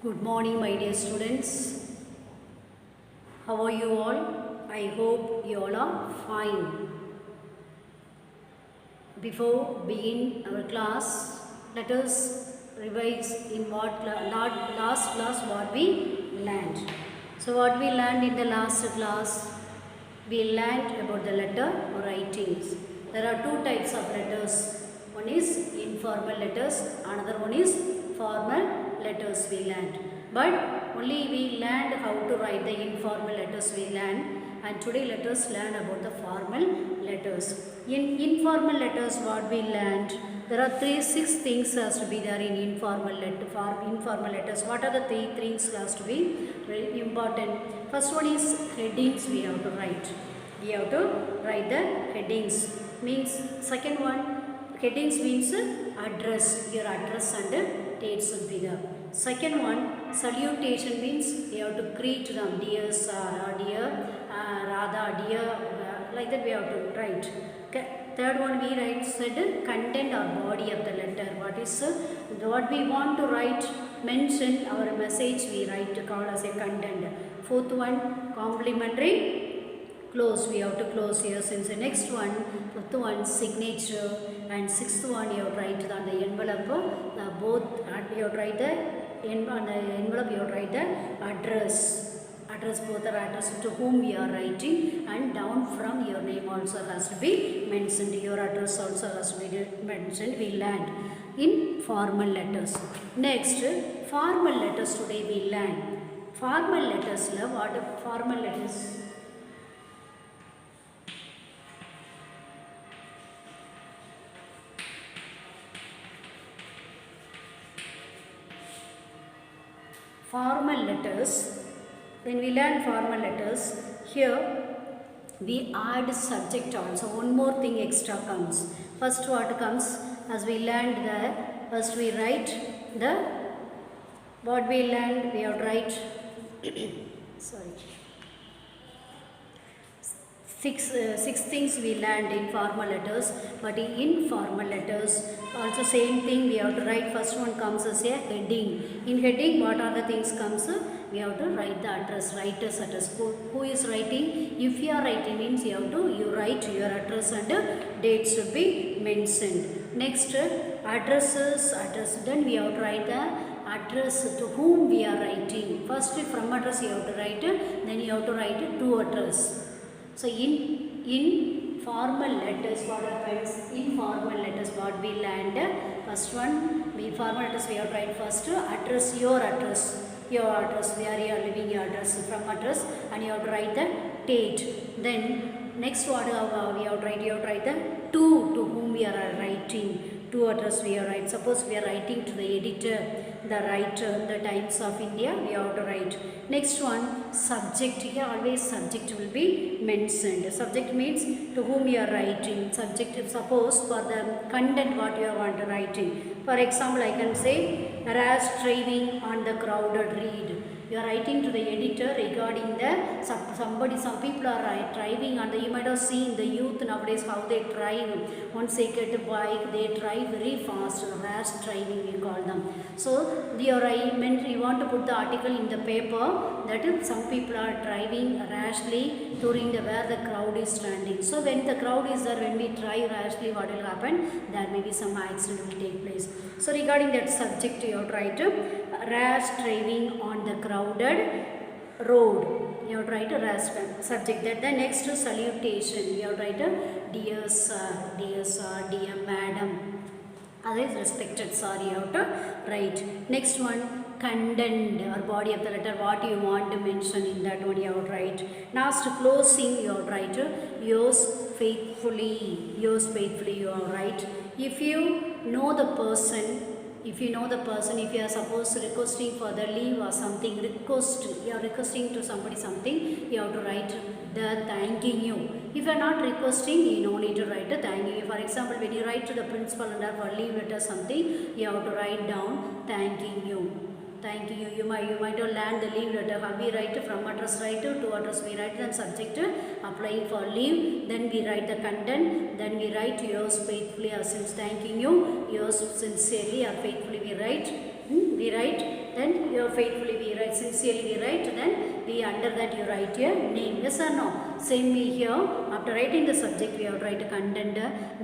Good morning, my dear students. How are you all? I hope you all are fine. Before begin our class, let us revise in last class what we learned. So what we learned in the last class, we learned about the letter writings. There are two types of letters. One is informal letters, another one is formal letters we learned. But only we learned how to write the informal letters we learned, and today let us learn about the formal letters. In informal letters what we learned, there are six things has to be there in informal letters. What are the three things has to be very important? First one is headings we have to write. We have to write the headings. Means second one, headings means address, your address and dates will be there. Second one, salutation means you have to greet them, dear Sara, dear Radha, dear, like that we have to write. Third one we write said content or body of the letter. What we want to write, mention our message we write call as a content. Fourth one, complimentary close, we have to close here since the next one. Fifth one, signature, and sixth one you have to write on the envelope, you have to write the on the envelope, you have to write the address, both are address to whom we are writing, and down from your name also has to be mentioned, your address also has to be mentioned. We learned in formal letters. Next, formal letters today we learn. Formal letters, what are formal letters? Formal letters, when we learn formal letters, here we add subject also. One more thing extra comes. First what comes, as we learned the, first we write the, what we learned, we have to write, sorry. Six things we learned in formal letters, but in informal letters also same thing we have to write. First one comes as a heading. In heading what are the things comes? We have to write the address, writer's address. Who is writing? If you are writing means you write your address and date should be mentioned. Next, address. Then we have to write the address to whom we are writing. First from address you have to write, then you have to write to address. So in formal letters what happens? In formal letters what we learned? First one, formal letters we have to write first address, your address, where you are living, your address, from address, and you have to write the date. Then next what we have to write? You have to write the to whom we are writing. To address we are write. Suppose we are writing to the editor, the writer, the Times of India, we have to write. Next one, subject. Here always subject will be mentioned. Subject means to whom you are writing. Subject, suppose for the content what you are want to writing. For example, I can say rash driving on the crowded road. You are writing to the editor regarding the some people are driving on the, you might have seen the youth nowadays how they drive. Once they get a bike, they drive very fast, rash driving we call them. So you want to put the article in the paper that some people are driving rashly during where the crowd is standing. So when the crowd is there, when we drive rashly, what will happen? There may be some accident will take place. So regarding that subject, you have to write rash driving on the crowded road. You have to write a rash subject. That the next salutation. You have to write a dear sir, dear madam. Otherwise respected sir you have to write. Next one, content or body of the letter, what you want to mention in that one you have to write. Last closing you have to write yours faithfully you have to write. If you know the person, if you are supposed to requesting for the leave or something, you are requesting to somebody something, you have to write the thanking you. If you are not requesting, you no need to write the thanking you. For example, when you write to the principal and for leave letter something, you have to write down thanking you. Thanking you. You might have learned the leave letter. How we write from address write to address we write, then subject applying for leave, then we write the content, then we write yours faithfully or since thanking you, yours sincerely or faithfully we write. we write, then you faithfully we write, sincerely we write, then we under that you write your name. Yes or no? Same way here, after writing the subject we have to write a content.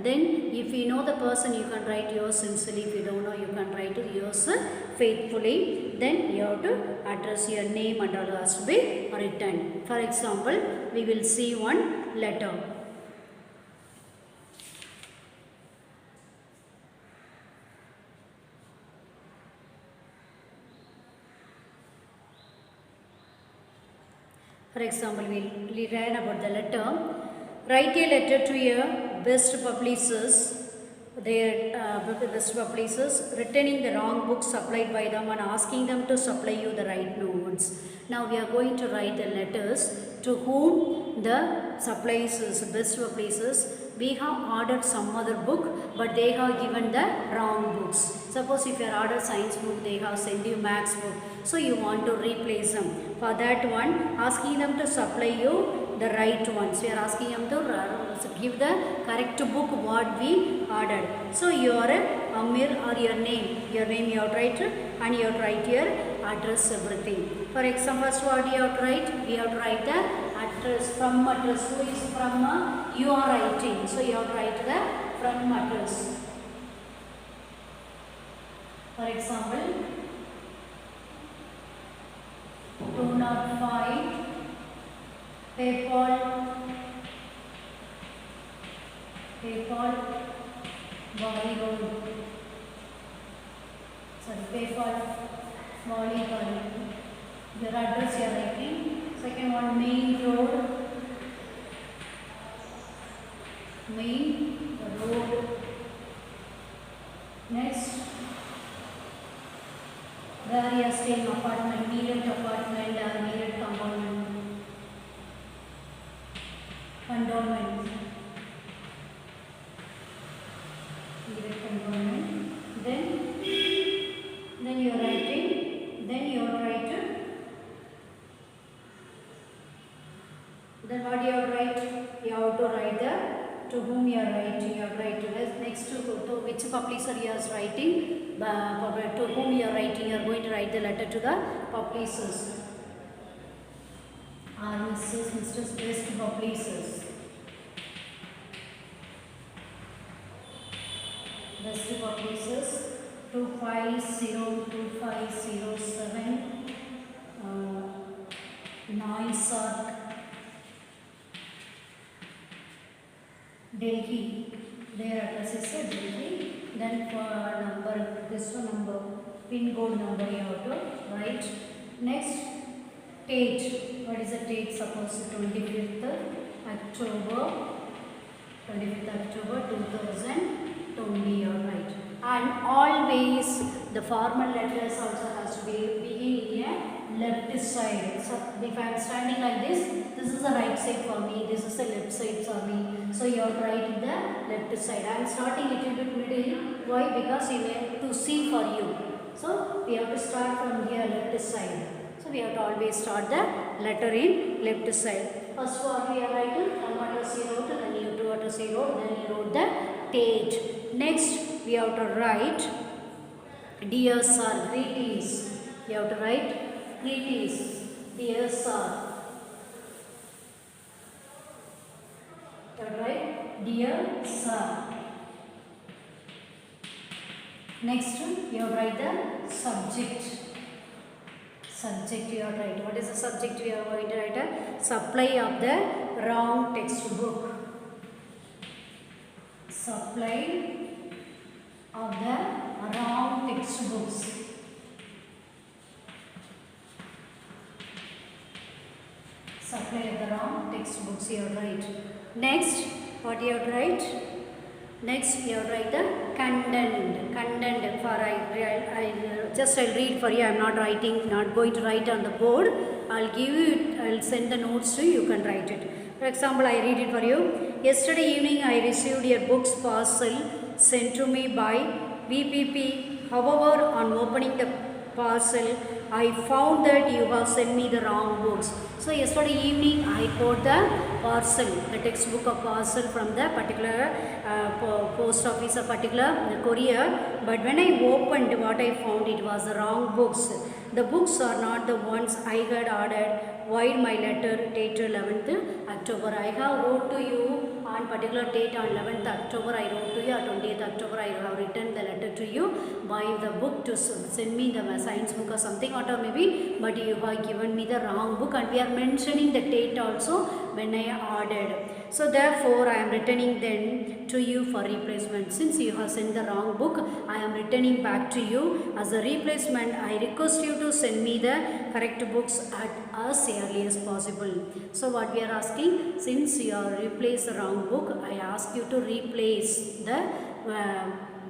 Then if you know the person you can write yours sincerely, if you don't know you can write yours faithfully. Then you have to address your name and all has to be written. For example, we will see one letter. For example, we'll learn about the letter. Write a letter to your best publishers, best publishers, returning the wrong books supplied by them and asking them to supply you the right ones. Now we are going to write the letters to whom the suppliers, best publishers. We have ordered some other book, but they have given the wrong books. Suppose if you ordered science book, they have sent you maths book. So you want to replace them. For that one, asking them to supply you the right ones. We are asking them to give the correct book what we ordered. So your Amir or your name you have to write and you have to write your address, everything. For example, first what you have to write? We have to write the address, from address. Who is from? You are writing. So you have to write the from address. For example, 205 PayPal Valley Road. Sorry, PayPal Valley Road. Your address you are writing. Second one, Main Road. Next, where you are staying, apartment, Meerut apartment or Meerut cantonment. Meerut cantonment. Then you are writing. Then you are writing. Then what you have to write? You have to write to whom you are writing. You have to write next to which publisher you are writing. To whom you are writing, you are going to write the letter to the publishers. Mrs. Best publishers. Best publishers 2507 Noisark, Delhi. Their address is Delhi. Then for number, this one number, pin code number you have to write. Next, date. What is the date? Suppose 25th October 2020 you write. And always the formal letters also has to be begin in a left side. So if I am standing like this is the right side for me, this is the left side for me. So you have to write the left side. I am starting a little bit middle. Why? Because you have to see for you. So we have to start from here left side. So we have to always start the letter in left side. First what we are writing, from address you wrote, then you to address you wrote, then you wrote the date. Next we have to write dear sir, greetings. You have to write greetings, dear sir. You have to write dear sir. Next you have to write the subject. Subject you have to write. What is the subject we are going to write? Supply of the wrong textbook. Supply of the wrong textbooks. Supply of the wrong textbooks you have to write. Next, what you have to write? Next, you have to write the content. Content for I'll read for you. I am not writing, not going to write on the board. I'll give you. I'll send the notes to you. You can write it. For example, I read it for you. Yesterday evening, I received your book's parcel sent to me by VPP. However, on opening the parcel, I found that you have sent me the wrong books. So yesterday evening I got the parcel, the textbook of parcel from the particular post office, a particular courier. But when I opened, what I found, it was the wrong books. The books are not the ones I had ordered. While my letter dated 11th October, I have wrote to you on particular date on 11th October. I wrote to you on 20th October. I have written the letter to you, buying the book to send me the science book or something, or maybe, but you have given me the wrong book, and we are mentioning the date also when I ordered. So therefore I am returning then to you for replacement. Since you have sent the wrong book, I am returning back to you as a replacement. I request you to send me the correct books at as early as possible. So what we are asking, since you have replaced the wrong book, I ask you to replace the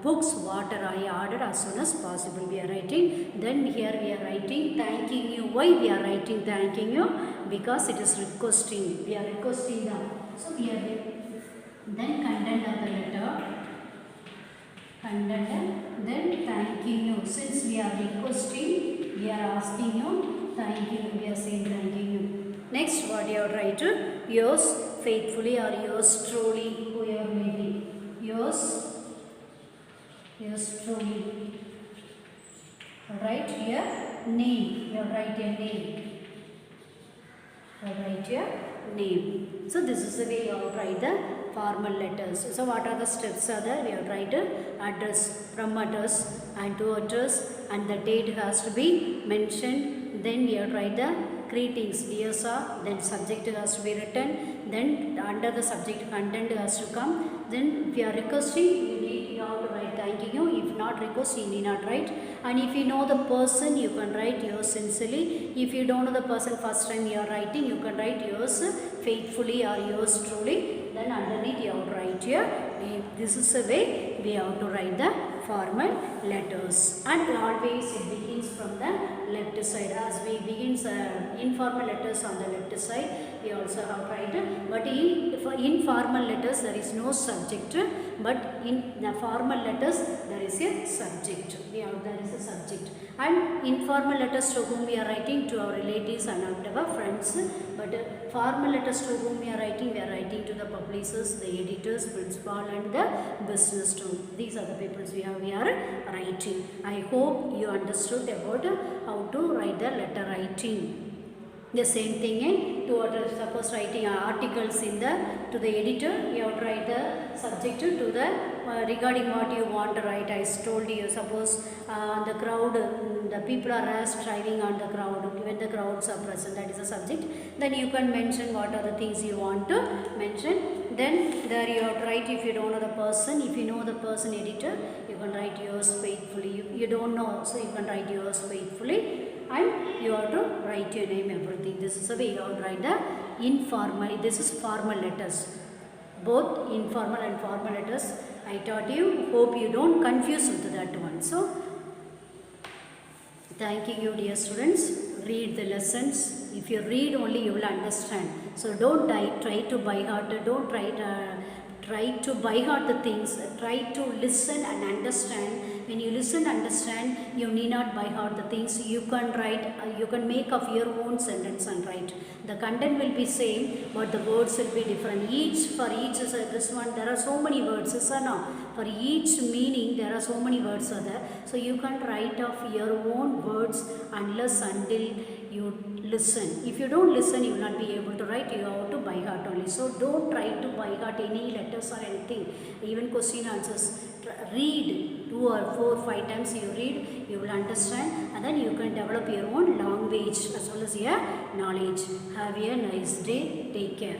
books what I ordered as soon as possible. We are writing, then here we are writing thanking you. Why we are writing thanking you? Because it is requesting. We are requesting them. So we are then content of the letter, content, then thanking you. Since we are requesting, we are asking you, thanking you. We are saying thanking you. Next, what you have to write? Yours faithfully or yours truly, whoever may be. Yours truly. Write your name. You write your name. Write your name. So this is the way you have to write the formal letters. So what are the steps are there? We have to write address, from address and to address, and the date has to be mentioned. Then we have to write the greetings, dear sir. Then subject has to be written. Then under the subject content has to come. Then if you are requesting, you have to write thanking you. If not request, you need not write. And if you know the person, you can write yours sincerely. If you don't know the person first time you are writing, you can write yours faithfully or yours truly. Then underneath you have to write your name. This is the way we have to write the formal letters. And always it begins from the left side. As we begin informal letters on the left side, we also have to write. But for informal letters there is no subject. But in the formal letters there is a subject. There is a subject. And informal letters to whom we are writing, to our relatives and our friends. But formal letters to whom we are writing to the publishers, the editors, principal and the business too. These are the people we are writing. I hope you understood about how to write the letter writing. The same thing suppose writing articles to the editor, you have to write the subject to the regarding what you want to write. I told you, suppose the crowd, the people are striving on the crowd, when the crowds are present, that is the subject. Then you can mention what are the things you want to mention. Then there you have to write, if you don't know the person, if you know the person editor, you can write yours faithfully. You don't know, so you can write yours faithfully. And you have to write your name, everything. This is the way you have to write the informal. This is formal letters. Both informal and formal letters I taught you. Hope you don't confuse with that one. So, thanking you, dear students. Read the lessons. If you read only, you will understand. So don't try to by heart. Don't try to by heart the things. Try to listen and understand. When you listen and understand, you need not by heart the things. You can write, you can make of your own sentence and write. The content will be same, but the words will be different. For each this one, there are so many words, for each meaning there are so many words are there. So you can write of your own words unless until you listen. If you don't listen, you will not be able to write. You have to by heart only. So don't try to by heart any letters or anything, even question answers. Read 2 or 4 or 5 times. You read, you will understand, and then you can develop your own language as well as your knowledge. Have a nice day. Take care.